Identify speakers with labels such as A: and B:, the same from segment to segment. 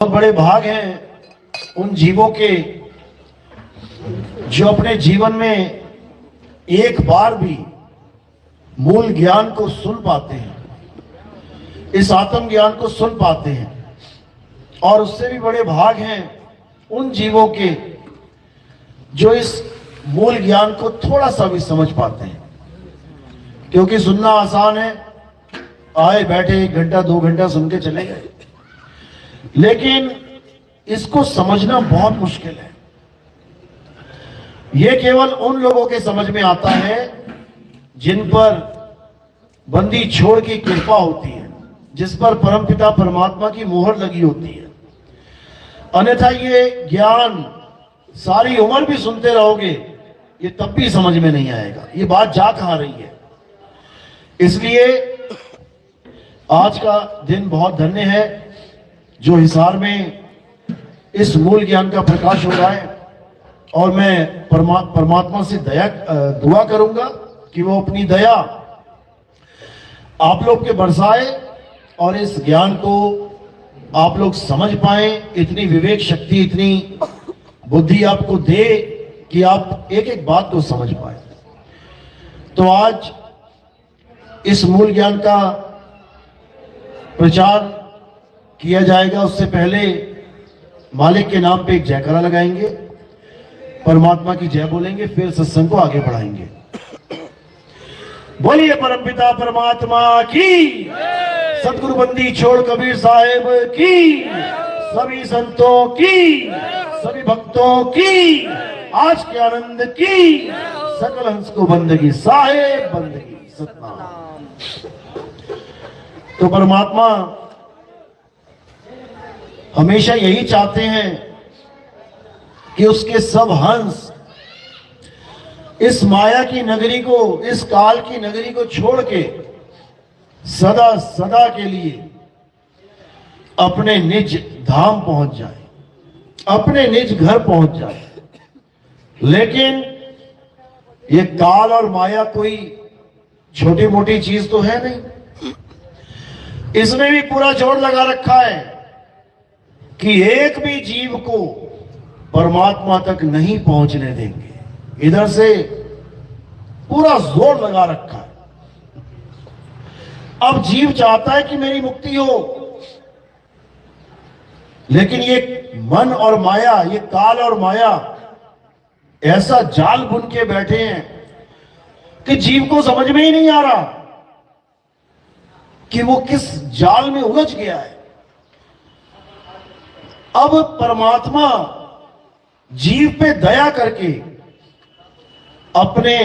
A: बहुत बड़े भाग हैं उन जीवों के जो अपने जीवन में एक बार भी मूल ज्ञान को सुन पाते हैं, इस आत्म ज्ञान को सुन पाते हैं। और उससे भी बड़े भाग हैं उन जीवों के जो इस मूल ज्ञान को थोड़ा सा भी समझ पाते हैं। क्योंकि सुनना आसान है, आए बैठे 1 घंटा 2 घंटा सुन के चले गए, लेकिन इसको समझना बहुत मुश्किल है। यह केवल उन लोगों के समझ में आता है जिन पर बंदी छोड़ की कृपा होती है, जिस पर परमपिता परमात्मा की मोहर लगी होती है। अन्यथा ये ज्ञान सारी उम्र भी सुनते रहोगे, ये तब भी समझ में नहीं आएगा। ये बात जा कहां रही है। इसलिए आज का दिन बहुत धन्य है जो हिसार में इस मूल ज्ञान का प्रकाश हो रहा है। और मैं परमात्मा से दुआ करूंगा कि वो अपनी दया आप लोग के बरसाए और इस ज्ञान को आप लोग समझ पाए, इतनी विवेक शक्ति, इतनी बुद्धि आपको दे कि आप एक एक बात को समझ पाए। तो आज इस मूल ज्ञान का प्रचार किया जाएगा। उससे पहले मालिक के नाम पे एक जयकारा लगाएंगे, परमात्मा की जय बोलेंगे, फिर सत्संग को आगे बढ़ाएंगे। बोलिए परमपिता परमात्मा की, सतगुरु बंदी छोड़ कबीर साहेब की, सभी संतों की, सभी भक्तों की, आज के आनंद की, सकल हंस को बंदगी साहेब बंदगी सतनाम। तो परमात्मा हमेशा यही चाहते हैं कि उसके सब हंस इस माया की नगरी को, इस काल की नगरी को छोड़ के सदा सदा के लिए अपने निज धाम पहुंच जाए, अपने निज घर पहुंच जाए। लेकिन ये काल और माया कोई छोटी मोटी चीज तो है नहीं। इसने भी पूरा जोर लगा रखा है कि एक भी जीव को परमात्मा तक नहीं पहुंचने देंगे। इधर से पूरा जोर लगा रखा है। अब जीव चाहता है कि मेरी मुक्ति हो, लेकिन ये मन और माया, ये काल और माया ऐसा जाल बुन के बैठे हैं कि जीव को समझ में ही नहीं आ रहा कि वो किस जाल में उलझ गया है। अब परमात्मा जीव पे दया करके अपने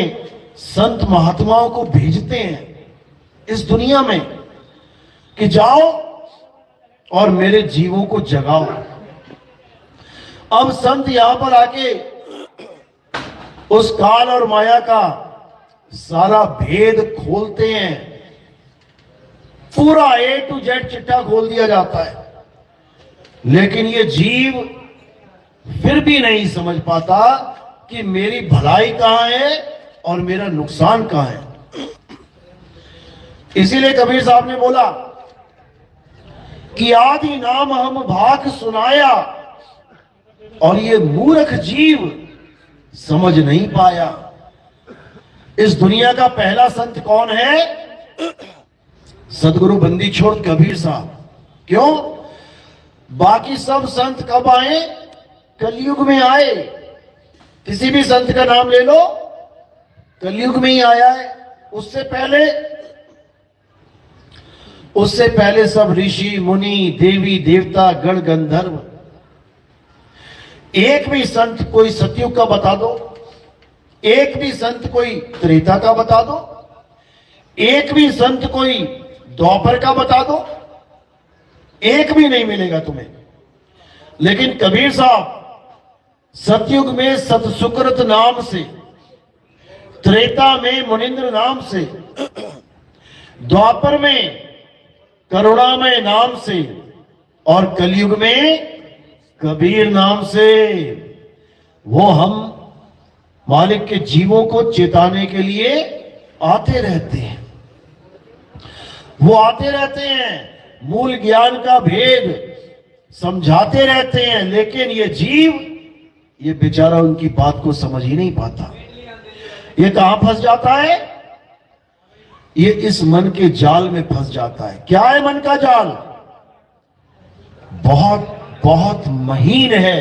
A: संत महात्माओं को भेजते हैं इस दुनिया में कि जाओ और मेरे जीवों को जगाओ। अब संत यहां पर आके उस काल और माया का सारा भेद खोलते हैं। पूरा A to Z चिट्ठा खोल दिया जाता है, लेकिन ये जीव फिर भी नहीं समझ पाता कि मेरी भलाई कहां है और मेरा नुकसान कहां है। इसीलिए कबीर साहब ने बोला कि आदि नाम हम भाग सुनाया, और ये मूर्ख जीव समझ नहीं पाया। इस दुनिया का पहला संत कौन है? सतगुरु बंदी छोड़ कबीर साहब। क्यों? बाकी सब संत कब आए? कलयुग में आए। किसी भी संत का नाम ले लो, कलयुग में ही आया है। उससे पहले सब ऋषि मुनि, देवी देवता, गण गंधर्व। एक भी संत कोई सतयुग का बता दो, एक भी संत कोई त्रेता का बता दो, एक भी संत कोई द्वापर का बता दो, एक भी नहीं मिलेगा तुम्हें। लेकिन कबीर साहब सतयुग में सतसुकृत नाम से, त्रेता में मुनिंद्र नाम से, द्वापर में करुणामय नाम से, और कलयुग में कबीर नाम से वो हम मालिक के जीवों को चेताने के लिए आते रहते हैं। वो आते रहते हैं। मूल ज्ञान का भेद समझाते रहते हैं, लेकिन ये जीव, ये बेचारा उनकी बात को समझ ही नहीं पाता। ये कहां फंस जाता है? ये इस मन के जाल में फंस जाता है। क्या है मन का जाल? बहुत बहुत महीन है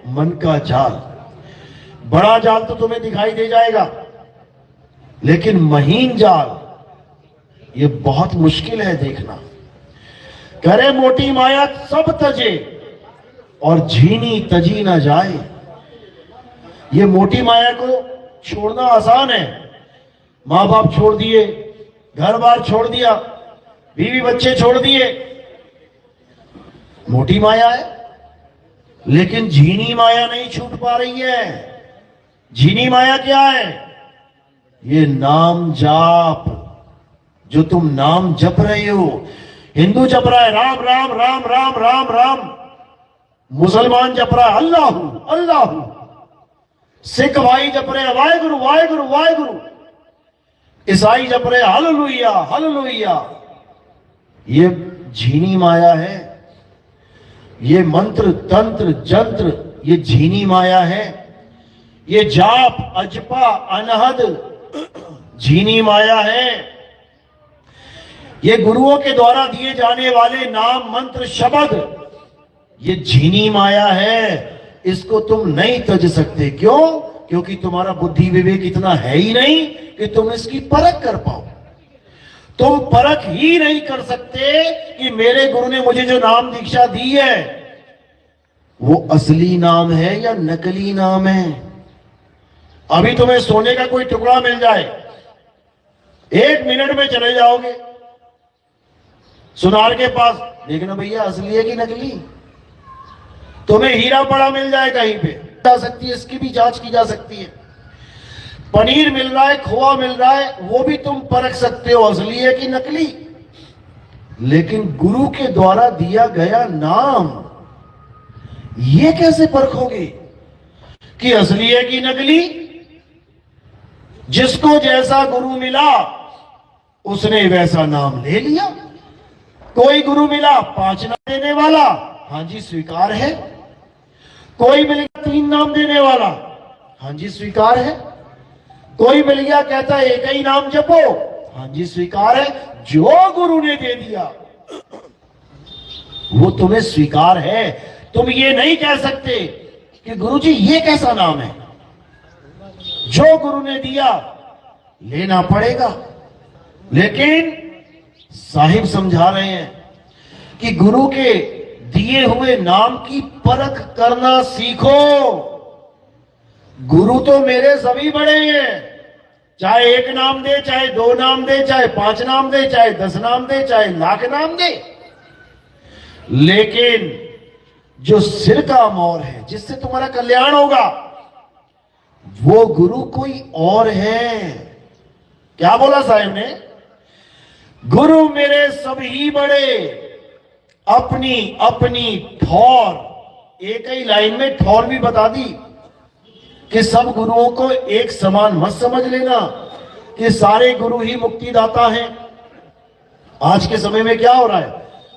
A: मन का जाल। बड़ा जाल तो तुम्हें दिखाई दे जाएगा, लेकिन महीन जाल ये बहुत मुश्किल है देखना। करे मोटी माया सब तजे और झीनी तजी ना जाए। ये मोटी माया को छोड़ना आसान है। मां बाप छोड़ दिए, घर बार छोड़ दिया, बीवी बच्चे छोड़ दिए, मोटी माया है। लेकिन झीनी माया नहीं छूट पा रही है। झीनी माया क्या है? ये नाम जाप, जो तुम नाम जप रहे हो। हिंदू जप रहा है राम राम राम राम राम राम, मुसलमान जप रहा है अल्लाहू अल्लाहू, सिख भाई जप रहे हैं वाहेगुरु वाहेगुरु वाहेगुरु, ईसाई जप रहे हैं हालेलुया हालेलुया। ये झीनी माया है। ये मंत्र तंत्र जंत्र ये झीनी माया है। ये जाप अजपा अनहद झीनी माया है। ये गुरुओं के द्वारा दिए जाने वाले नाम मंत्र शब्द ये झीनी माया है। इसको तुम नहीं तज सकते। क्यों? क्योंकि तुम्हारा बुद्धि विवेक इतना है ही नहीं कि तुम इसकी परख कर पाओ। तुम परख ही नहीं कर सकते कि मेरे गुरु ने मुझे जो नाम दीक्षा दी है वो असली नाम है या नकली नाम है। अभी तुम्हें सोने का कोई टुकड़ा मिल जाए, 1 मिनट में चले जाओगे सुनार के पास, देखना भैया असली है कि नकली। तुम्हें हीरा पड़ा मिल जाए कहीं पे, जा सकती है, इसकी भी जांच की जा सकती है। पनीर मिल रहा है, खोआ मिल रहा है, वो भी तुम परख सकते हो असली है कि नकली। लेकिन गुरु के द्वारा दिया गया नाम ये कैसे परखोगे कि असली है कि नकली? जिसको जैसा गुरु मिला उसने वैसा नाम ले लिया। कोई गुरु मिला 5 नाम देने वाला, हां जी स्वीकार है। कोई मिल गया 3 नाम देने वाला, हां जी स्वीकार है। कोई मिल गया कहता है एक ही नाम जपो, हां जी स्वीकार है। जो गुरु ने दे दिया वो तुम्हें स्वीकार है। तुम ये नहीं कह सकते कि गुरुजी ये कैसा नाम है। जो गुरु ने दिया लेना पड़ेगा। लेकिन साहिब समझा रहे हैं कि गुरु के दिए हुए नाम की परख करना सीखो। गुरु तो मेरे सभी बड़े हैं, चाहे 1 नाम दे, चाहे 2 नाम दे, चाहे 5 नाम दे, चाहे 10 नाम दे, चाहे लाख नाम दे। लेकिन जो सिर का मोर है, जिससे तुम्हारा कल्याण होगा, वो गुरु कोई और है। क्या बोला साहिब ने? गुरु मेरे सभी बड़े, अपनी अपनी ठौर। एक ही लाइन में ठौर भी बता दी कि सब गुरुओं को एक समान मत समझ लेना कि सारे गुरु ही मुक्तिदाता हैं। आज के समय में क्या हो रहा है?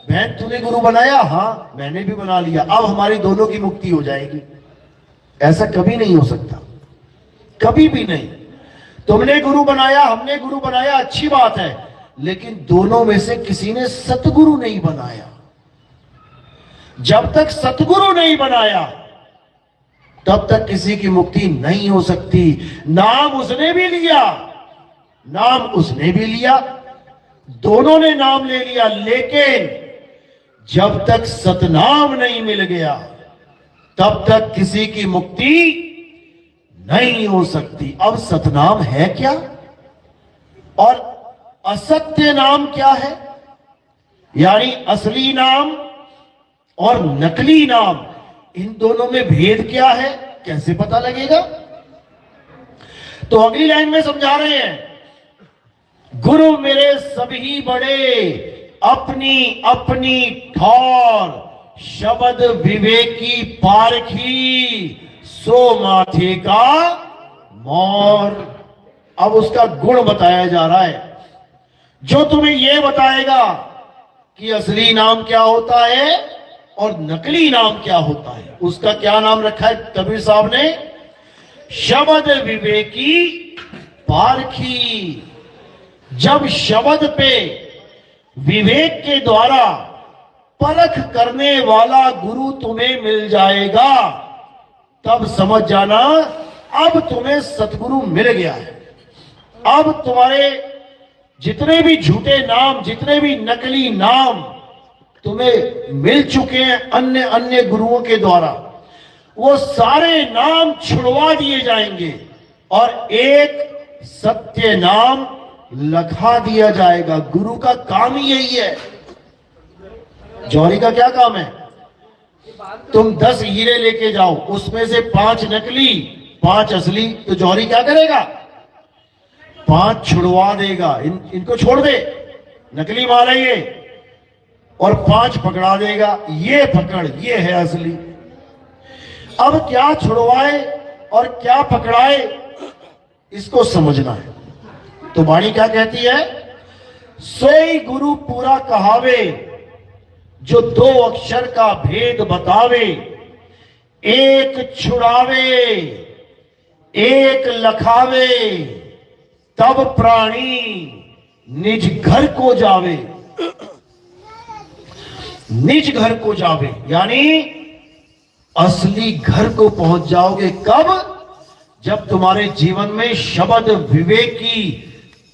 A: बहन तूने गुरु बनाया, हां मैंने भी बना लिया, अब हमारी दोनों की मुक्ति हो जाएगी। ऐसा कभी नहीं हो सकता, कभी भी नहीं। तुमने गुरु बनाया, हमने गुरु बनाया, अच्छी बात है, लेकिन दोनों में से किसी ने सतगुरु नहीं बनाया। जब तक सतगुरु नहीं बनाया तब तक किसी की मुक्ति नहीं हो सकती। नाम उसने भी लिया, नाम उसने भी लिया, दोनों ने नाम ले लिया, लेकिन जब तक सतनाम नहीं मिल गया तब तक किसी की मुक्ति नहीं हो सकती। अब सतनाम है क्या और असत्य नाम क्या है? यानी असली नाम और नकली नाम, इन दोनों में भेद क्या है, कैसे पता लगेगा? तो अगली लाइन में समझा रहे हैं, गुरु मेरे सभी बड़े, अपनी अपनी ठौर, शब्द विवेकी पारखी, सो माथे का मोर। अब उसका गुण बताया जा रहा है, जो तुम्हें यह बताएगा कि असली नाम क्या होता है और नकली नाम क्या होता है, उसका क्या नाम रखा है कबीर साहब ने? शब्द विवेकी पारखी। जब शब्द पे विवेक के द्वारा परख करने वाला गुरु तुम्हें मिल जाएगा, तब समझ जाना अब तुम्हें सतगुरु मिल गया है। अब तुम्हारे जितने भी झूठे नाम, जितने भी नकली नाम तुम्हें मिल चुके हैं अन्य अन्य गुरुओं के द्वारा, वो सारे नाम छुड़वा दिए जाएंगे और एक सत्य नाम लखा दिया जाएगा। गुरु का काम ही यही है। जौहरी का क्या काम है? तुम 10 हीरे लेके जाओ, उसमें से 5 नकली 5 असली, तो जौहरी क्या करेगा? 5 छुड़वा देगा। इनको छोड़ दे, नकली माल है ये, और 5 पकड़ा देगा, ये पकड़, ये है असली। अब क्या छुड़वाए और क्या पकड़ाए, इसको समझना है। तो वाणी क्या कहती है? सोई गुरु पूरा कहावे, जो 2 अक्षर का भेद बतावे, एक छुड़ावे एक लखावे, तब प्राणी निज घर को जावे। निज घर को जावे यानी असली घर को पहुंच जाओगे। कब? जब तुम्हारे जीवन में शब्द विवेकी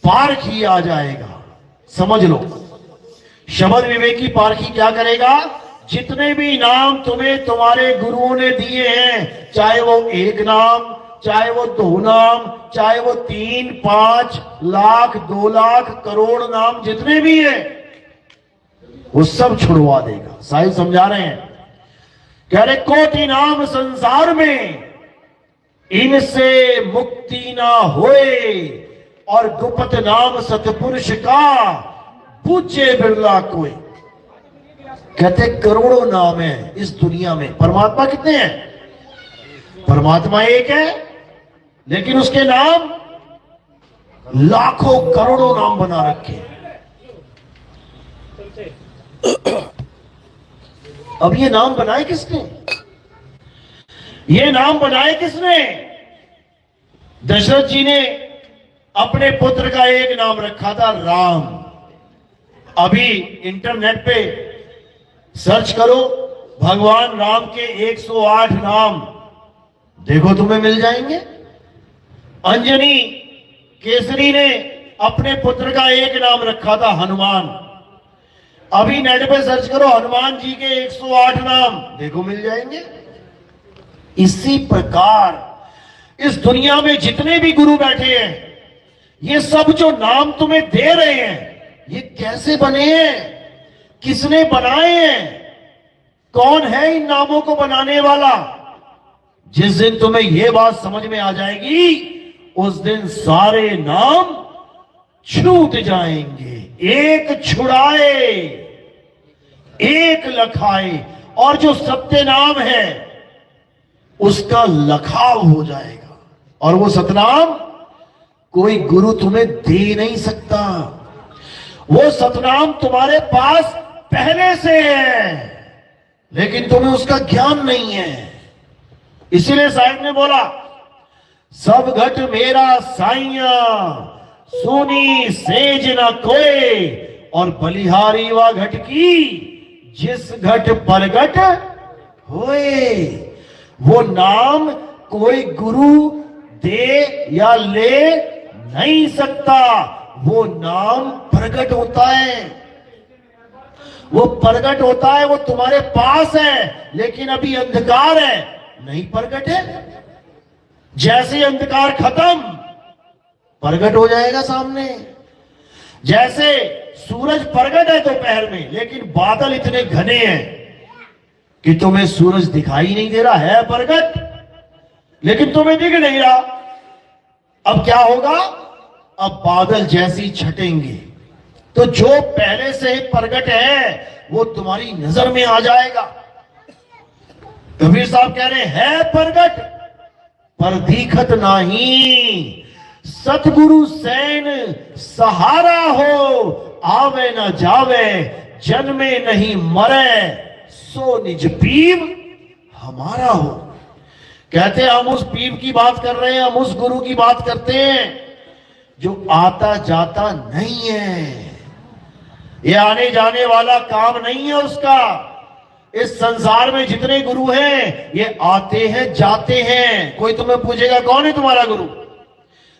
A: पारखी आ जाएगा। समझ लो, शब्द विवेकी पारखी क्या करेगा? जितने भी नाम तुम्हें तुम्हारे गुरुओं ने दिए हैं, चाहे वो 1 नाम, चाहे वो 2 नाम, चाहे वो 3, 5 लाख, 2 लाख, करोड़ नाम जितने भी हैं, वो सब छुड़वा देगा। साहिब समझा रहे हैं, कह रहे कोटि नाम संसार में, इनसे मुक्ति ना होए, और गुप्त नाम सतपुरुष का पूछे बिरला कोई। कहते करोड़ों नाम है इस दुनिया में, परमात्मा कितने हैं? परमात्मा एक है, लेकिन उसके नाम लाखों करोड़ों नाम बना रखे हैं। अब ये नाम बनाए किसने? ये नाम बनाए किसने? दशरथ जी ने अपने पुत्र का एक नाम रखा था राम। अभी इंटरनेट पे सर्च करो भगवान राम के 108 नाम, देखो तुम्हें मिल जाएंगे। अंजनी केसरी ने अपने पुत्र का एक नाम रखा था हनुमान। अभी नेट पे सर्च करो हनुमान जी के 108 नाम, देखो मिल जाएंगे। इसी प्रकार इस दुनिया में जितने भी गुरु बैठे हैं, ये सब जो नाम तुम्हें दे रहे हैं, ये कैसे बने हैं? किसने बनाए हैं? कौन है इन नामों को बनाने वाला? जिस दिन तुम्हें यह बात समझ में आ जाएगी, उस दिन सारे नाम छूट जाएंगे। एक छुड़ाए एक लखाए, और जो सत्य नाम है उसका लखाव हो जाएगा। और वो सतनाम कोई गुरु तुम्हें दे नहीं सकता। वो सतनाम तुम्हारे पास पहले से है, लेकिन तुम्हें उसका ज्ञान नहीं है। इसीलिए साहिब ने बोला, सब घट मेरा साइया, सुनी सेज न कोई, और बलिहारी वा घट की, जिस घट परगट होए। वो नाम कोई गुरु दे या ले नहीं सकता, वो नाम प्रकट होता है। वो प्रकट होता है, वो तुम्हारे पास है, लेकिन अभी अंधकार है, नहीं प्रकट है। जैसे अंधकार खत्म, प्रकट हो जाएगा सामने। जैसे सूरज प्रकट है दोपहर में, लेकिन बादल इतने घने हैं कि तुम्हें सूरज दिखाई नहीं दे रहा है, प्रकट, लेकिन तुम्हें दिख नहीं रहा। अब क्या होगा? अब बादल जैसी छटेंगे तो जो पहले से ही प्रकट है वो तुम्हारी नजर में आ जाएगा। कबीर साहब कह रहे हैं प्रकट पर दिखत नाही, सतगुरु सैन सहारा हो, आवे न जावे, जन्मे नहीं मरे, सो निज पीव हमारा हो। कहते हैं हम उस पीव की बात कर रहे हैं, हम उस गुरु की बात करते हैं जो आता जाता नहीं है, ये आने जाने वाला काम नहीं है उसका। इस संसार में जितने गुरु हैं ये आते हैं जाते हैं। कोई तुम्हें पूछेगा कौन है तुम्हारा गुरु,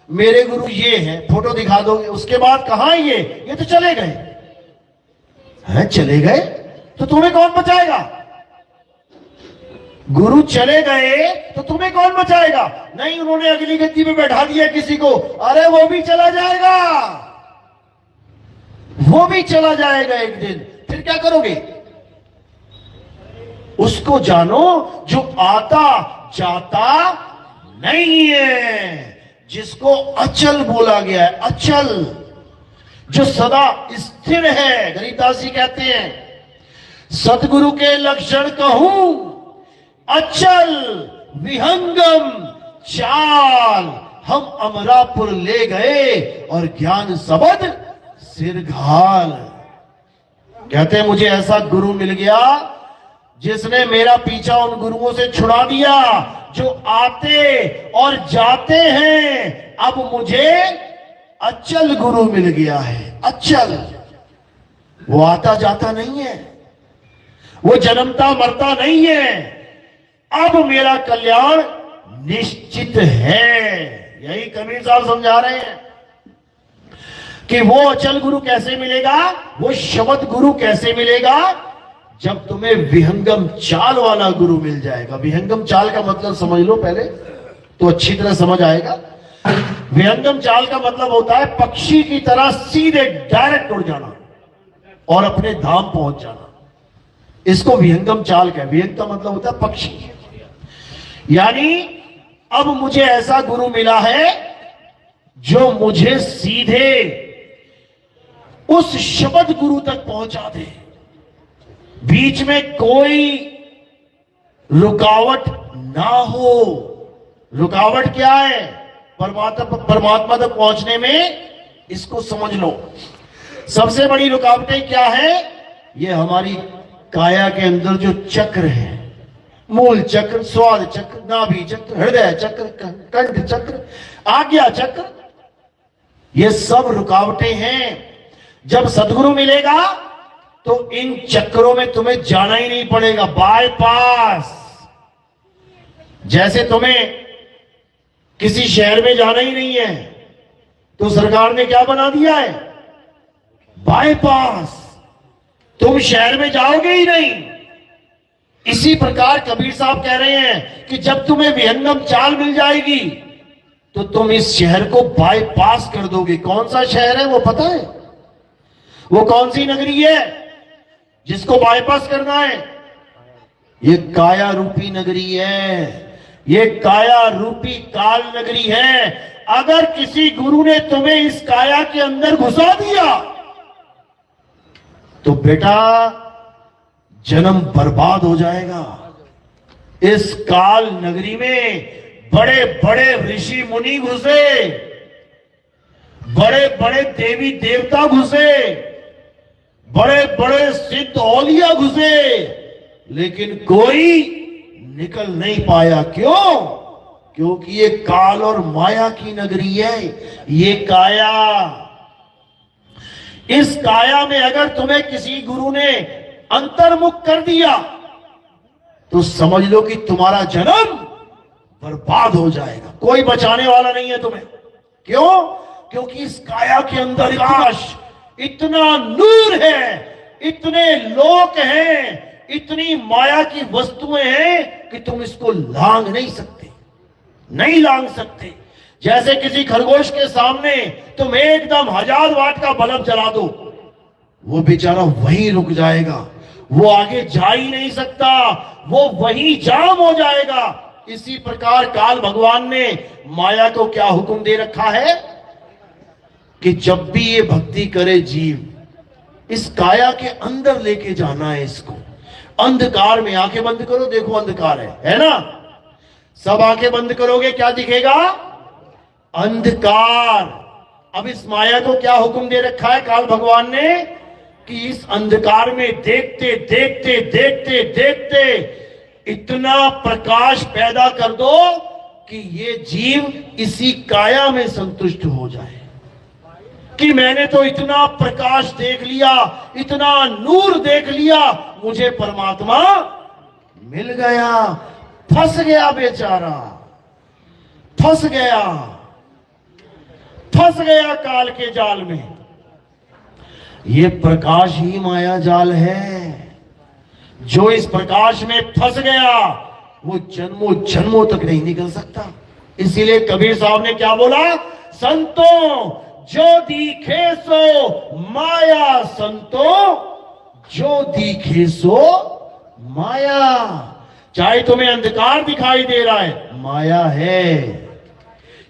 A: मेरे गुरु ये है, फोटो दिखा दोगे, उसके बाद कहां ये तो चले गए हैं। चले गए तो तुम्हें कौन बचाएगा? गुरु चले गए तो तुम्हें कौन बचाएगा? नहीं, उन्होंने अगली गद्दी पे बैठा दिया किसी को, अरे वो भी चला जाएगा, वो भी चला जाएगा एक दिन, फिर क्या करोगे? उसको जानो जो आता जाता नहीं है, जिसको अचल बोला गया है, अचल, जो सदा स्थिर है। गरीबदास जी कहते हैं सतगुरु के लक्षण कहूं अचल विहंगम चाल, हम अमरापुर ले गए और ज्ञान सबद सिरघाल। कहते हैं मुझे ऐसा गुरु मिल गया जिसने मेरा पीछा उन गुरुओं से छुड़ा दिया जो आते और जाते हैं। अब मुझे अचल गुरु मिल गया है, अचल, वो आता जाता नहीं है, वो जन्मता मरता नहीं है। अब मेरा कल्याण निश्चित है। यही कबीर साहब समझा रहे हैं कि वो अचल गुरु कैसे मिलेगा, वो शब्द गुरु कैसे मिलेगा, जब तुम्हें विहंगम चाल वाला गुरु मिल जाएगा। विहंगम चाल का मतलब समझ लो पहले तो अच्छी तरह समझ आएगा। विहंगम चाल का मतलब होता है पक्षी की तरह सीधे डायरेक्ट उड़ जाना और अपने धाम पहुंच जाना, इसको विहंगम चाल का। विहंग का मतलब होता है पक्षी। यानी अब मुझे ऐसा गुरु मिला है जो मुझे सीधे उस शब्द गुरु तक पहुंचा दे, बीच में कोई रुकावट ना हो। रुकावट क्या है? परमात्मा तक पहुंचने में, इसको समझ लो। सबसे बड़ी रुकावटें क्या है? ये हमारी काया के अंदर जो चक्र है, मूल चक्र, स्वाद चक्र, नाभि चक्र, हृदय चक्र, कंठ चक्र, आज्ञा चक्र, ये सब रुकावटें हैं। जब सदगुरु मिलेगा तो इन चक्रों में तुम्हें जाना ही नहीं पड़ेगा, बाईपास। जैसे तुम्हें किसी शहर में जाना ही नहीं है तो सरकार ने क्या बना दिया है? बाईपास। तुम शहर में जाओगे ही नहीं। इसी प्रकार कबीर साहब कह रहे हैं कि जब तुम्हें विहंगम चाल मिल जाएगी तो तुम इस शहर को बाईपास कर दोगे। कौन सा शहर है वो पता है? वो कौन सी नगरी है जिसको बाईपास करना है? ये काया रूपी नगरी है, ये काया रूपी काल नगरी है। अगर किसी गुरु ने तुम्हें इस काया के अंदर घुसा दिया तो बेटा जन्म बर्बाद हो जाएगा। इस काल नगरी में बड़े बड़े ऋषि मुनि घुसे, बड़े बड़े देवी देवता घुसे, बड़े बड़े सिद्ध औलिया घुसे, लेकिन कोई निकल नहीं पाया। क्यों? क्योंकि ये काल और माया की नगरी है, ये काया। इस काया में अगर तुम्हें किसी गुरु ने अंतर्मुख कर दिया तो समझ लो कि तुम्हारा जन्म बर्बाद हो जाएगा, कोई बचाने वाला नहीं है तुम्हें। क्यों? क्योंकि इस काया के अंदर आकाश इतना नूर है, इतने लोक हैं, इतनी माया की वस्तुएं हैं कि तुम इसको लांग नहीं सकते, नहीं लांग सकते। जैसे किसी खरगोश के सामने तुम एकदम 1000 वाट का बल्ब जला दो, वो बेचारा वहीं रुक जाएगा, वो आगे जा ही नहीं सकता, वो वहीं जाम हो जाएगा। इसी प्रकार काल भगवान ने माया को क्या हुक्म दे रखा है कि जब भी ये भक्ति करे जीव, इस काया के अंदर लेके जाना है इसको। अंधकार में आंखें बंद करो, देखो अंधकार है ना? सब आंखें बंद करोगे क्या दिखेगा? अंधकार। अब इस माया को क्या हुक्म दे रखा है काल भगवान ने कि इस अंधकार में देखते देखते देखते देखते इतना प्रकाश पैदा कर दो कि ये जीव इसी काया में संतुष्ट हो जाए कि मैंने तो इतना प्रकाश देख लिया, इतना नूर देख लिया, मुझे परमात्मा मिल गया। फंस गया बेचारा, फंस गया, फंस गया काल के जाल में। ये प्रकाश ही माया जाल है। जो इस प्रकाश में फंस गया वो जन्मों जन्मों तक नहीं निकल सकता। इसीलिए कबीर साहब ने क्या बोला, संतों जो दिखे सो माया, संतों जो दिखे सो माया। चाहे तुम्हें अंधकार दिखाई दे रहा है, माया है।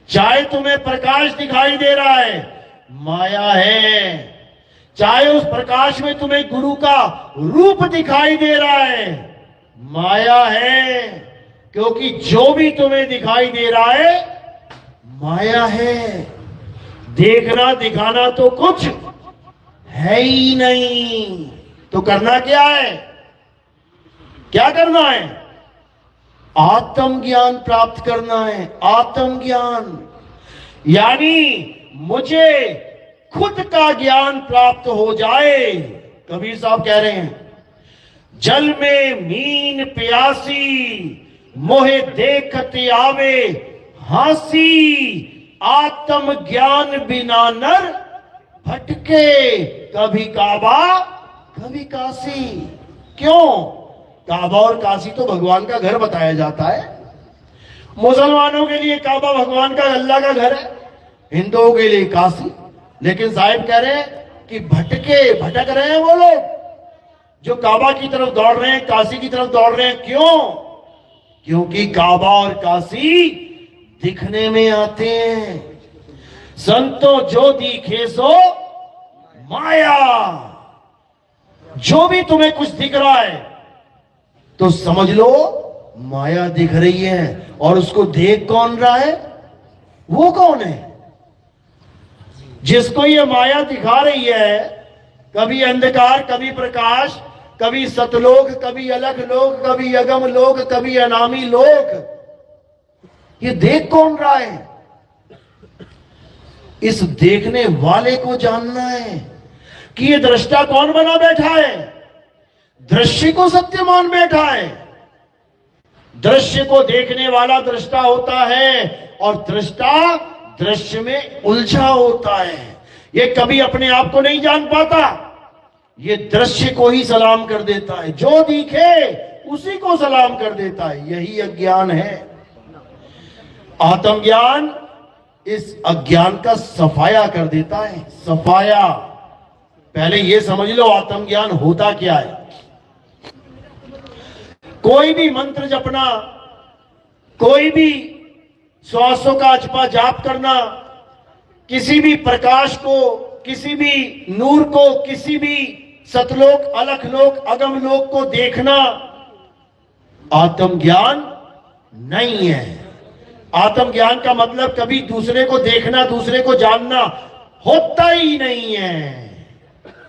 A: चाहे तुम्हें प्रकाश दिखाई दे रहा है, माया है। चाहे उस प्रकाश में तुम्हें गुरु का रूप दिखाई दे रहा है, माया है। क्योंकि जो भी तुम्हें दिखाई दे रहा है माया है। देखना दिखाना तो कुछ है ही नहीं। तो करना क्या है? क्या करना है? आत्मज्ञान प्राप्त करना है। आत्मज्ञान यानी मुझे खुद का ज्ञान प्राप्त हो जाए। कबीर साहब कह रहे हैं, जल में मीन प्यासी मोहे देखते आवे हासी, आत्म ज्ञान बिना नर भटके, कभी काबा कभी काशी। क्यों? काबा और काशी तो भगवान का घर बताया जाता है। मुसलमानों के लिए काबा भगवान का, अल्लाह का घर है, हिंदुओं के लिए काशी। लेकिन साहिब कह रहे हैं कि भटक रहे हैं वो लोग जो काबा की तरफ दौड़ रहे हैं, काशी की तरफ दौड़ रहे हैं। क्यों? क्योंकि काबा और काशी दिखने में आते हैं। संतो जो दिखे सो माया। जो भी तुम्हें कुछ दिख रहा है तो समझ लो माया दिख रही है। और उसको देख कौन रहा है? वो कौन है जिसको ये माया दिखा रही है? कभी अंधकार, कभी प्रकाश, कभी सतलोक, कभी अलग लोक, कभी अगम लोक, कभी अनामी लोक। ये देख कौन रहा है? इस देखने वाले को जानना है कि ये दृष्टा कौन बना बैठा है। दृश्य को सत्य मान बैठा है। दृश्य को देखने वाला दृष्टा होता है और दृष्टा दृश्य में उलझा होता है। ये कभी अपने आप को नहीं जान पाता, ये दृश्य को ही सलाम कर देता है। जो दिखे उसी को सलाम कर देता है। यही अज्ञान है। आत्मज्ञान इस अज्ञान का सफाया कर देता है। सफाया। पहले ये समझ लो आत्मज्ञान होता क्या है। कोई भी मंत्र जपना, कोई भी श्वासों का अजपा जाप करना, किसी भी प्रकाश को, किसी भी नूर को, किसी भी सतलोक, अलख लोक, अगम लोक को देखना आत्मज्ञान नहीं है। आत्मज्ञान का मतलब कभी दूसरे को देखना, दूसरे को जानना होता ही नहीं है।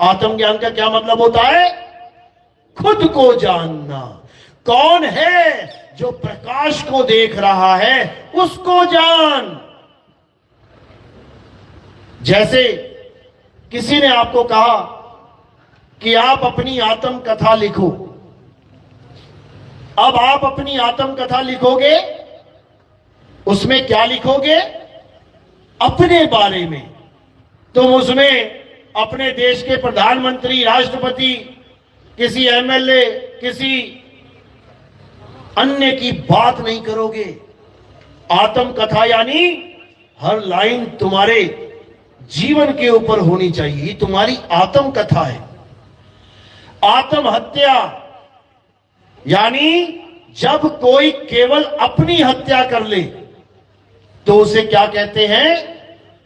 A: आत्मज्ञान का क्या मतलब होता है? खुद को जानना। कौन है जो प्रकाश को देख रहा है, उसको जान। जैसे किसी ने आपको कहा कि आप अपनी आत्म कथा लिखो। अब आप अपनी आत्म कथा लिखोगे, उसमें क्या लिखोगे? अपने बारे में। तुम उसमें अपने देश के प्रधानमंत्री, राष्ट्रपति, किसी एमएलए, किसी अन्य की बात नहीं करोगे। आत्म कथा यानी हर लाइन तुम्हारे जीवन के ऊपर होनी चाहिए। ये तुम्हारी आत्म कथा है। आत्महत्या यानी जब कोई केवल अपनी हत्या कर ले तो उसे क्या कहते हैं?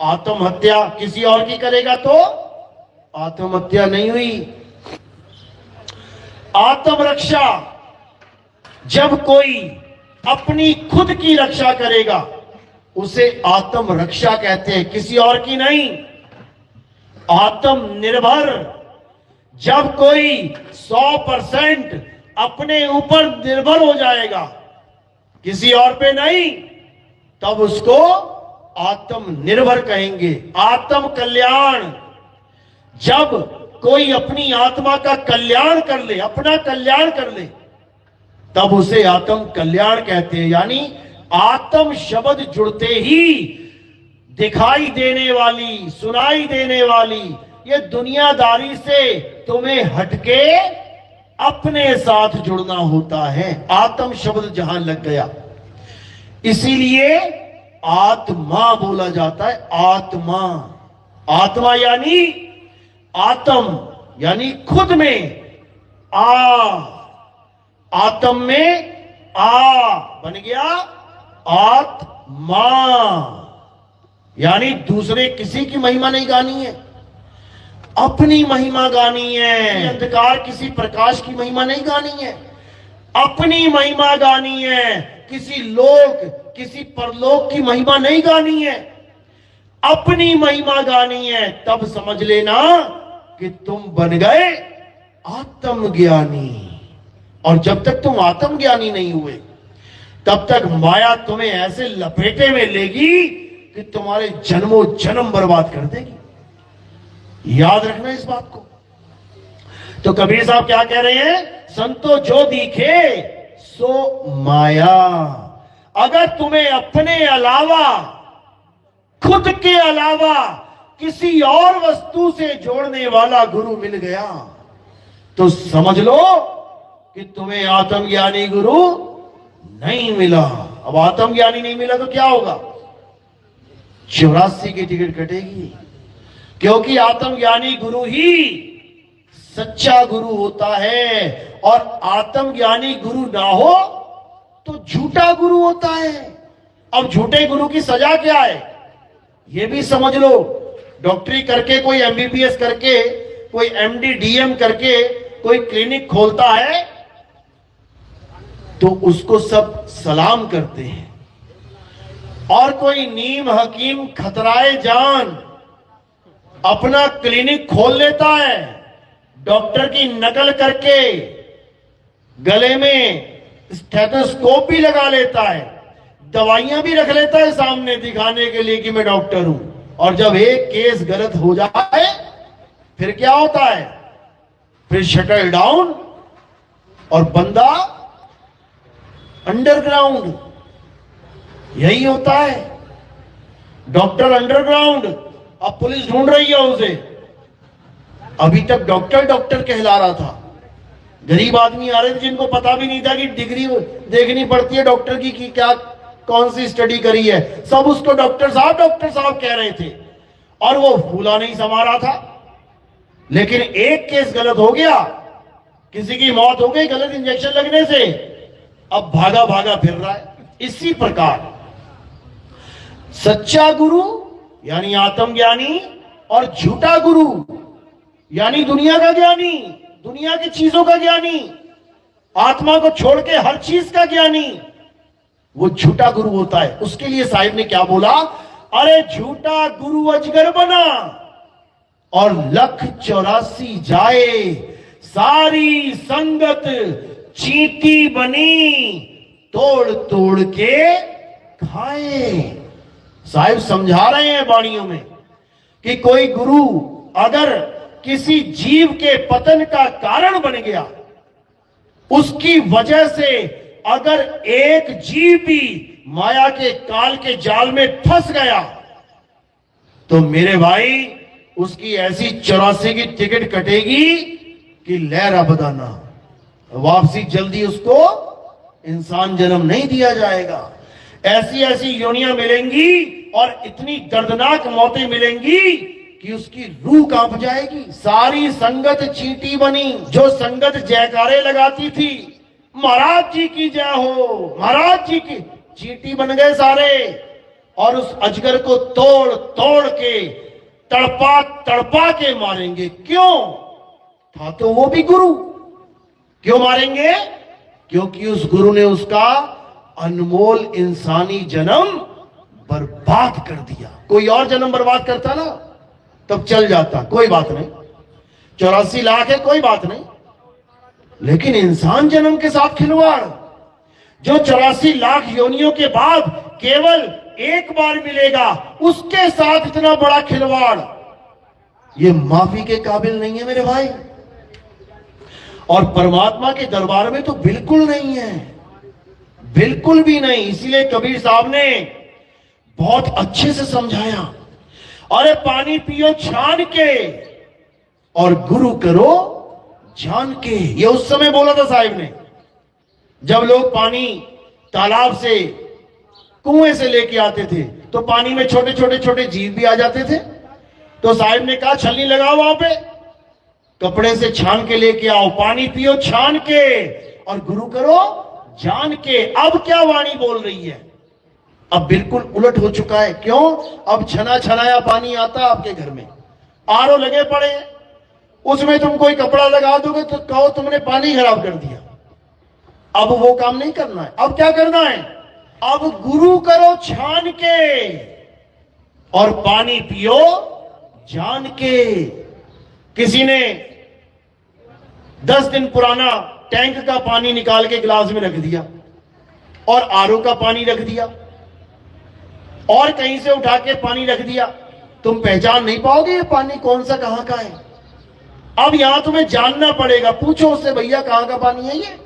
A: आत्महत्या। किसी और की करेगा तो आत्महत्या नहीं हुई। आत्मरक्षा, जब कोई अपनी खुद की रक्षा करेगा उसे आत्मरक्षा कहते हैं, किसी और की नहीं। आत्मनिर्भर, जब कोई 100% अपने ऊपर निर्भर हो जाएगा, किसी और पे नहीं, तब उसको आत्मनिर्भर कहेंगे। आत्म कल्याण, जब कोई अपनी आत्मा का कल्याण कर ले, अपना कल्याण कर ले, तब उसे आत्म कल्याण कहते हैं। यानी आत्म शब्द जुड़ते ही दिखाई देने वाली, सुनाई देने वाली ये दुनियादारी से तुम्हें हटके अपने साथ जुड़ना होता है। आत्म शब्द जहां लग गया, इसीलिए आत्मा बोला जाता है। आत्मा, आत्मा यानी आत्म, यानी खुद में आत्म में बन गया आत्मा। यानी दूसरे किसी की महिमा नहीं गानी है, अपनी महिमा गानी है। अंधकार किसी प्रकाश की महिमा नहीं गानी है, अपनी महिमा गानी है। किसी लोक, किसी परलोक की महिमा नहीं गानी है, अपनी महिमा गानी है। तब समझ लेना कि तुम बन गए आत्मज्ञानी। और जब तक तुम आत्मज्ञानी नहीं हुए, तब तक माया तुम्हें ऐसे लपेटे में लेगी कि तुम्हारे जन्मों जन्म बर्बाद कर देगी। याद रखना इस बात को। तो कबीर साहब क्या कह रहे हैं? संतो जो दिखे सो माया। अगर तुम्हें अपने अलावा, खुद के अलावा किसी और वस्तु से जोड़ने वाला गुरु मिल गया, तो समझ लो कि तुम्हें आत्मज्ञानी गुरु नहीं मिला। अब आत्मज्ञानी नहीं मिला तो क्या होगा? 84 की टिकट कटेगी, क्योंकि आत्मज्ञानी गुरु ही सच्चा गुरु होता है। और आत्मज्ञानी गुरु ना हो तो झूठा गुरु होता है। अब झूठे गुरु की सजा क्या है ये भी समझ लो। डॉक्टरी करके, कोई एमबीबीएस करके, कोई एमडी डीएम करके कोई क्लिनिक खोलता है तो उसको सब सलाम करते हैं। और कोई नीम हकीम खतराए जान अपना क्लिनिक खोल लेता है, डॉक्टर की नकल करके गले में स्टेथोस्कोप भी लगा लेता है, दवाइयां भी रख लेता है सामने दिखाने के लिए कि मैं डॉक्टर हूं। और जब एक केस गलत हो जाए फिर क्या होता है? फिर शटल डाउन और बंदा अंडरग्राउंड। यही होता है, डॉक्टर अंडरग्राउंड। अब पुलिस ढूंढ रही है उसे। अभी तक डॉक्टर डॉक्टर कहला रहा था। गरीब आदमी आ रहे थे जिनको पता भी नहीं था कि डिग्री देखनी पड़ती है डॉक्टर की कि क्या, कौन सी स्टडी करी है। सब उसको डॉक्टर साहब कह रहे थे और वो फूला नहीं समा रहा था। लेकिन एक केस गलत हो गया, किसी की मौत हो गई गलत इंजेक्शन लगने से, अब भागा भागा फिर रहा है। इसी प्रकार सच्चा गुरु यानी आत्मज्ञानी और झूठा गुरु यानी दुनिया का ज्ञानी, दुनिया की चीजों का ज्ञानी, आत्मा को छोड़ के हर चीज का ज्ञानी, वो झूठा गुरु होता है। उसके लिए साहिब ने क्या बोला? अरे झूठा गुरु अजगर बना और 184 जाए, सारी संगत चींटी बनी, तोड़ तोड़ के खाए। साहिब समझा रहे हैं वाणियों में कि कोई गुरु अगर किसी जीव के पतन का कारण बन गया, उसकी वजह से अगर एक जीव भी माया के काल के जाल में फंस गया, तो मेरे भाई उसकी ऐसी 84 की टिकट कटेगी कि लहरा बदाना, वापसी जल्दी उसको इंसान जन्म नहीं दिया जाएगा। ऐसी ऐसी योनियां मिलेंगी और इतनी दर्दनाक मौतें मिलेंगी कि उसकी रूह कांप जाएगी। सारी संगत चींटी बनी, जो संगत जयकारे लगाती थी, महाराज जी की जय हो, महाराज जी की, चींटी बन गए सारे। और उस अजगर को तोड़ तोड़ के, तड़पा तड़पा के मारेंगे। क्यों? था तो वो भी गुरु। क्यों मारेंगे? क्योंकि उस गुरु ने उसका अनमोल इंसानी जन्म बर्बाद कर दिया। कोई और जन्म बर्बाद करता ना, तब चल जाता, कोई बात नहीं। 84 लाख है, कोई बात नहीं, लेकिन इंसान जन्म के साथ खिलवाड़, जो 84 लाख योनियों के बाद केवल एक बार मिलेगा, उसके साथ इतना बड़ा खिलवाड़, ये माफी के काबिल नहीं है मेरे भाई। और परमात्मा के दरबार में तो बिल्कुल नहीं है, बिल्कुल भी नहीं। इसीलिए कबीर साहब ने बहुत अच्छे से समझाया, अरे पानी पियो छान के और गुरु करो जान के। ये उस समय बोला था साहिब ने, जब लोग पानी तालाब से कुएं से लेके आते थे तो पानी में छोटे छोटे छोटे जीव भी आ जाते थे। तो साहिब ने कहा छलनी लगाओ, वहां पे कपड़े से छान के लेके आओ, पानी पियो छान के और गुरु करो जान के। अब क्या वाणी बोल रही है, अब बिल्कुल उलट हो चुका है। क्यों? अब छना छनाया पानी आता आपके घर में, आरओ लगे पड़े हैं, उसमें तुम कोई कपड़ा लगा दोगे तो कहो तुमने पानी खराब कर दिया। अब वो काम नहीं करना है। अब क्या करना है? अब गुरु करो छान के और पानी पियो जान के। किसी ने 10 दिन पुराना टैंक का पानी निकाल के गिलास में रख दिया और आरओ का पानी रख दिया और कहीं से उठा के पानी रख दिया, तुम पहचान नहीं पाओगे ये पानी कौन सा कहां का है। अब यहां तुम्हें जानना पड़ेगा, पूछो उससे भैया कहां का पानी है ये,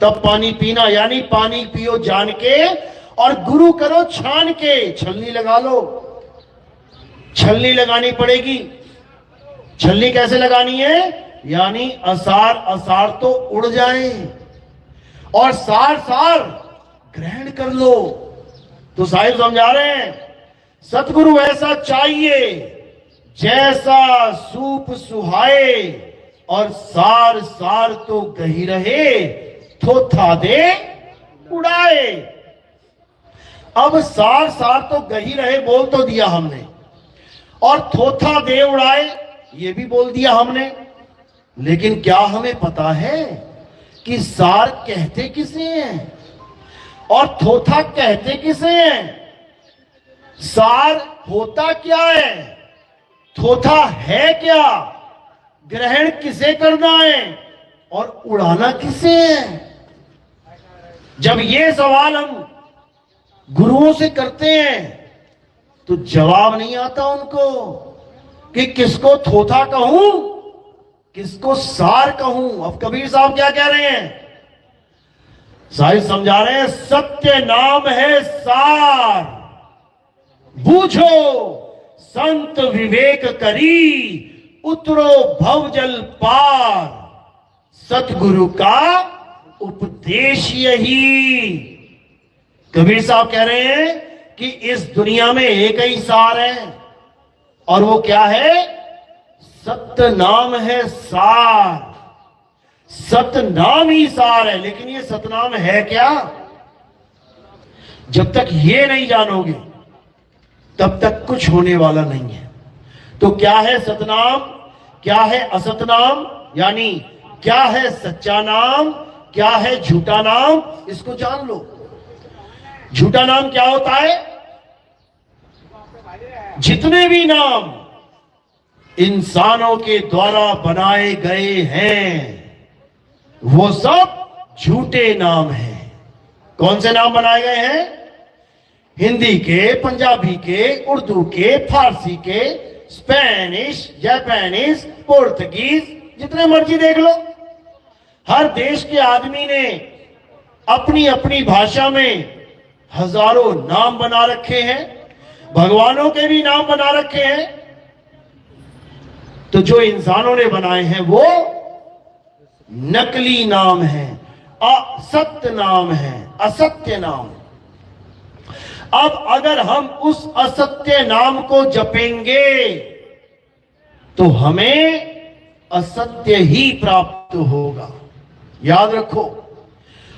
A: तब पानी पीना। यानी पानी पियो जान के और गुरु करो छान के। छलनी लगा लो, छलनी लगानी पड़ेगी। छलनी कैसे लगानी है? यानी असार असार तो उड़ जाए और सार सार ग्रहण कर लो। तो साहिब समझा रहे हैं, सतगुरु ऐसा चाहिए जैसा सूप सुहाए और सार सार तो गही रहे, थोथा दे उड़ाए। अब सार सार तो गही रहे बोल तो दिया हमने, और थोथा दे उड़ाए ये भी बोल दिया हमने, लेकिन क्या हमें पता है कि सार कहते किसे हैं और थोथा कहते किसे हैं? सार होता क्या है, थोथा है क्या, ग्रहण किसे करना है और उड़ाना किसे है? जब ये सवाल हम गुरुओं से करते हैं तो जवाब नहीं आता उनको कि किसको थोथा कहूं किसको सार कहूं। अब कबीर साहब क्या कह रहे हैं? साहिब समझा रहे हैं, सत्य नाम है सार, बूझो संत विवेक करी, उतरो भवजल पार, सतगुरु का उपदेश यही। कबीर साहब कह रहे हैं कि इस दुनिया में एक ही सार है और वो क्या है? सत्य नाम है सार, सत्य नाम ही सार है। लेकिन ये सतनाम है क्या? जब तक ये नहीं जानोगे तब तक कुछ होने वाला नहीं है। तो क्या है सतनाम, क्या है असतनाम, यानी क्या है सच्चा नाम, क्या है झूठा नाम, इसको जान लो। झूठा नाम क्या होता है? जितने भी नाम इंसानों के द्वारा बनाए गए हैं वो सब झूठे नाम हैं। कौन से नाम बनाए गए हैं? हिंदी के, पंजाबी के, उर्दू के, फारसी के, स्पेनिश, जापानीज, पुर्तगीज, जितने मर्जी देख लो। हर देश के आदमी ने अपनी अपनी भाषा में हजारों नाम बना रखे हैं, भगवानों के भी नाम बना रखे हैं। तो जो इंसानों ने बनाए हैं वो नकली नाम है, असत्य नाम है, असत्य नाम। अब अगर हम उस असत्य नाम को जपेंगे तो हमें असत्य ही प्राप्त होगा। याद रखो,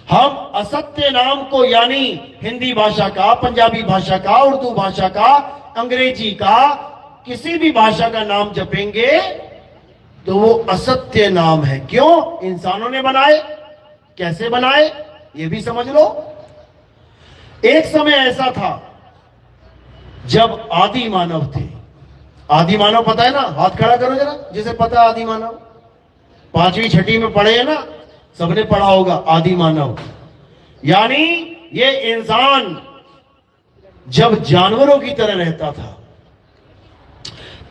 A: हम असत्य नाम को यानी हिंदी भाषा का, पंजाबी भाषा का, उर्दू भाषा का, अंग्रेजी का, किसी भी भाषा का नाम जपेंगे तो वो असत्य नाम है। क्यों? इंसानों ने बनाए। कैसे बनाए ये भी समझ लो। एक समय ऐसा था जब आदि मानव थे। आदि मानव पता है ना? हाथ खड़ा करो जरा जिसे पता है आदि मानव। 5वीं 6वीं में पढ़े हैं ना, सबने पढ़ा होगा आदि मानव। यानी ये इंसान जब जानवरों की तरह रहता था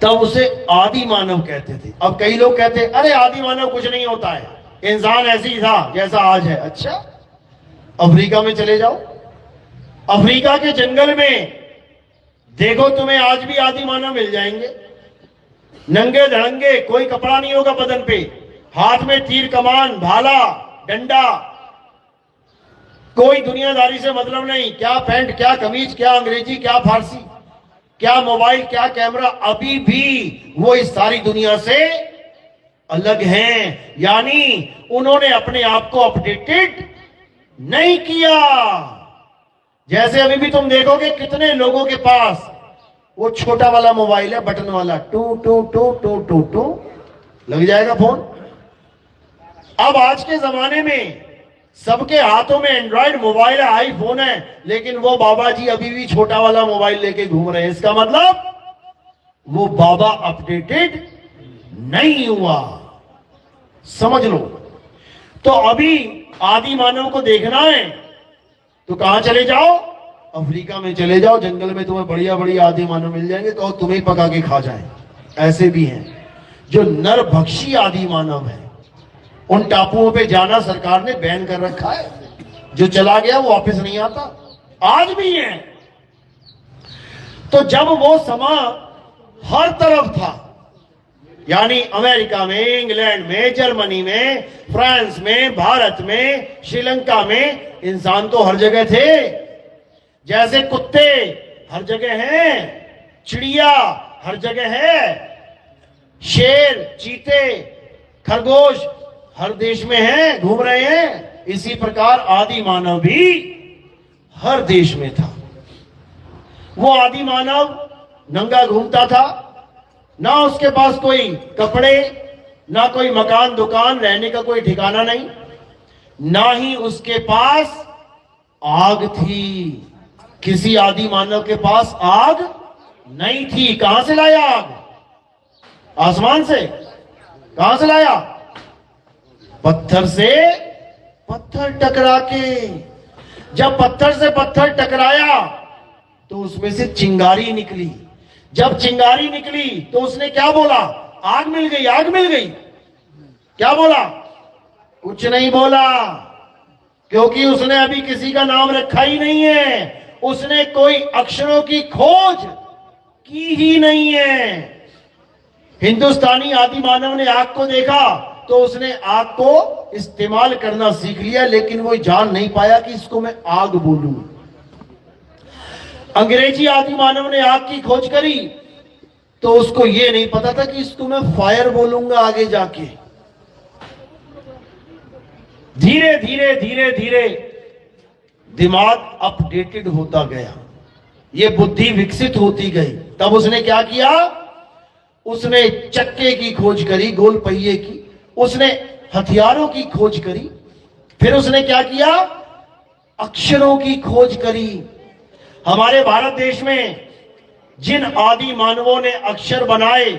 A: तब उसे आदि मानव कहते थे। अब कई लोग कहते हैं अरे आदि मानव कुछ नहीं होता है, इंसान ऐसे ही था जैसा आज है। अच्छा, अफ्रीका में चले जाओ, अफ्रीका के जंगल में देखो, तुम्हें आज भी आदि मानव मिल जाएंगे। नंगे धड़ंगे, कोई कपड़ा नहीं होगा बदन पे, हाथ में तीर कमान भाला डंडा, कोई दुनियादारी से मतलब नहीं, क्या पैंट क्या कमीज क्या अंग्रेजी क्या फारसी क्या मोबाइल क्या कैमरा, अभी भी वो इस सारी दुनिया से अलग हैं। यानी उन्होंने अपने आप को अपडेटेड नहीं किया। जैसे अभी भी तुम देखोगे कितने लोगों के पास वो छोटा वाला मोबाइल है, बटन वाला, two two two two two two लग जाएगा फोन। अब आज के जमाने में सबके हाथों में एंड्रॉइड मोबाइल है, आईफोन है, लेकिन वो बाबा जी अभी भी छोटा वाला मोबाइल लेके घूम रहे हैं। इसका मतलब वो बाबा अपडेटेड नहीं हुआ, समझ लो। तो अभी आदि मानव को देखना है तो कहां चले जाओ? अफ्रीका में चले जाओ, जंगल में तुम्हें बढ़िया बढ़िया आदि मानव मिल जाएंगे, तो तुम्हें पका के खा जाए। ऐसे भी हैं जो नरभक्षी आदि मानव है। उन टापुओं पे जाना सरकार ने बैन कर रखा है, जो चला गया वो वापस नहीं आता, आज भी है। तो जब वो समा हर तरफ था, यानी अमेरिका में, इंग्लैंड में, जर्मनी में, फ्रांस में, भारत में, श्रीलंका में, इंसान तो हर जगह थे। जैसे कुत्ते हर जगह हैं, चिड़िया हर जगह है, शेर चीते खरगोश हर देश में है, घूम रहे हैं। इसी प्रकार आदि मानव भी हर देश में था। वो आदि मानव नंगा घूमता था, ना उसके पास कोई कपड़े, ना कोई मकान दुकान, रहने का कोई ठिकाना नहीं, ना ही उसके पास आग थी। किसी आदि मानव के पास आग नहीं थी। कहां से लाया आग? आसमान से? कहां से लाया? पत्थर से पत्थर टकरा के। जब पत्थर से पत्थर टकराया तो उसमें से चिंगारी निकली। जब चिंगारी निकली तो उसने क्या बोला? आग मिल गई, आग मिल गई। क्या बोला? कुछ नहीं बोला, क्योंकि उसने अभी किसी का नाम रखा ही नहीं है। उसने कोई अक्षरों की खोज की ही नहीं है। हिंदुस्तानी आदि मानव ने आग को देखा तो उसने आग को इस्तेमाल करना सीख लिया, लेकिन वो जान नहीं पाया कि इसको मैं आग बोलूं। अंग्रेजी आदि मानव ने आग की खोज करी तो उसको ये नहीं पता था कि इसको मैं फायर बोलूंगा आगे जाके। धीरे धीरे धीरे धीरे दिमाग अपडेटेड होता गया, ये बुद्धि विकसित होती गई। तब उसने क्या किया? उसने चक्के की खोज करी, गोल पहिए की। उसने हथियारों की खोज करी। फिर उसने क्या किया? अक्षरों की खोज करी। हमारे भारत देश में जिन आदि मानवों ने अक्षर बनाए